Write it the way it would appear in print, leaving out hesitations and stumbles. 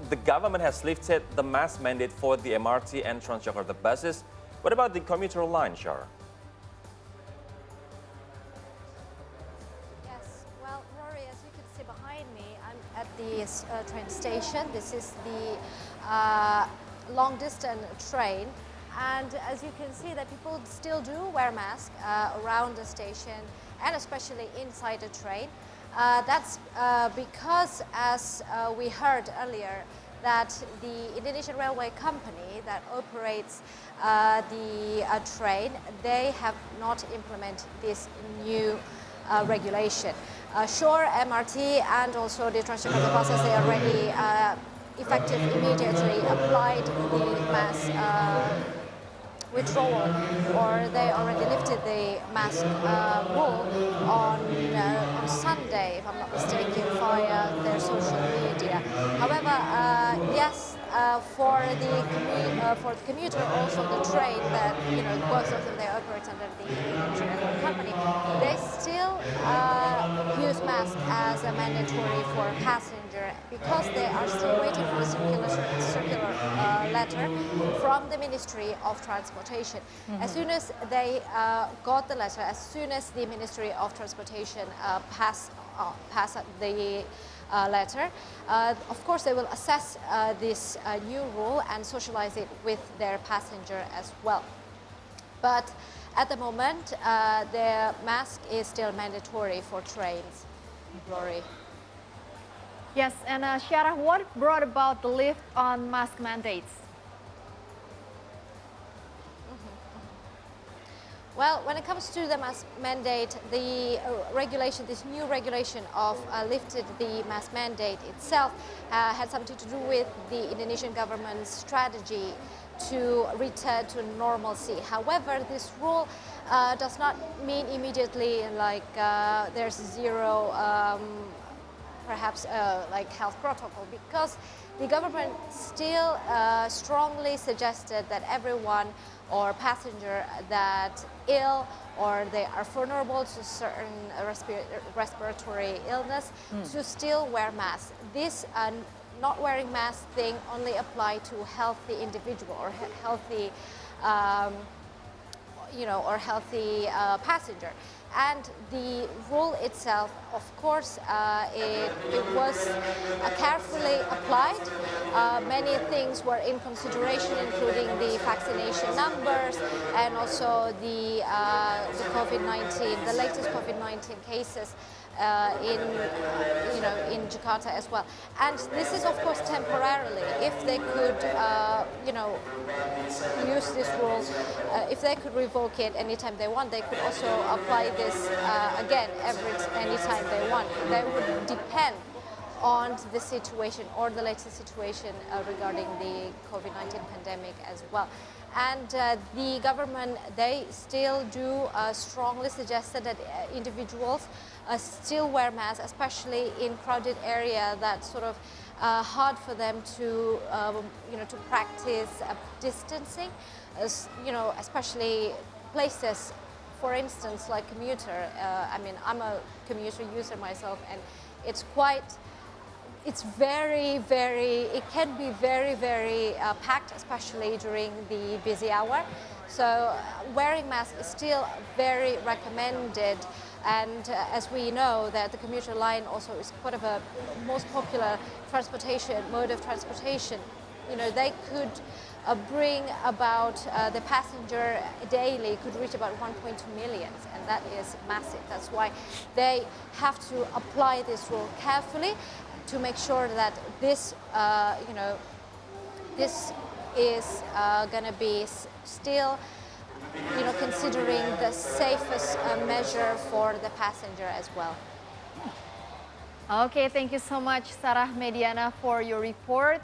the government has lifted the mask mandate for the MRT and Transjakarta buses. What about the commuter line, Shara? Yes, well, Rory, as you can see behind me, I'm at the train station. This is the long-distance train. And as you can see, that people still do wear masks around the station and especially inside the train. That's because, as we heard earlier, that the Indonesian Railway Company that operates the train, they have not implemented this new regulation. Sure, MRT and also the Transjakarta buses, they already effective immediately applied the mask withdrawal, or they already lifted the mask rule on Sunday, if I'm not mistaken, via their social media. However, yes, for the commuter, also the train that both of them they operate under the Indonesian Railway Company, they still use mask as a mandatory for passenger because they are still waiting for a circular letter from the Ministry of Transportation. As soon as they got the letter, as soon as the Ministry of Transportation passed the letter, of course they will assess this new rule and socialize it with their passenger as well. But at the moment, the mask is still mandatory for trains. Rory. Yes, and Shara, what brought about the lift on mask mandates? Well, when it comes to the mask mandate, the regulation, this new regulation of lifted the mask mandate itself had something to do with the Indonesian government's strategy to return to normalcy. However, this rule does not mean immediately like there's zero perhaps like health protocol, because the government still strongly suggested that everyone or passenger that ill or they are vulnerable to certain respiratory illness to still wear masks. This not wearing mask thing only apply to healthy individual or healthy or healthy passenger. And the rule itself, of course, it was carefully applied. Many things were in consideration, including the vaccination numbers and also the COVID-19, the latest COVID-19 cases in Jakarta as well. And this is, of course, temporarily. If they could, use this rule, if they could revoke it anytime they want, they could also apply this again anytime they want. That would depend on the situation or the latest situation regarding the COVID-19 pandemic as well. And the government, they still do strongly suggest that individuals still wear masks, especially in crowded area that's sort of hard for them to, to practice distancing, especially places, for instance, like commuter. I mean, I'm a commuter user myself, and it can be very, very packed, especially during the busy hour. So wearing masks is still very recommended. And as we know that the commuter line also is quite of a most popular mode of transportation, they could bring about, the passenger daily could reach about 1.2 million, and that is massive. That's why they have to apply this rule carefully to make sure that this, this is going to be still, considering the safest measure for the passenger as well. Okay, thank you so much, Sarah Mediana, for your report.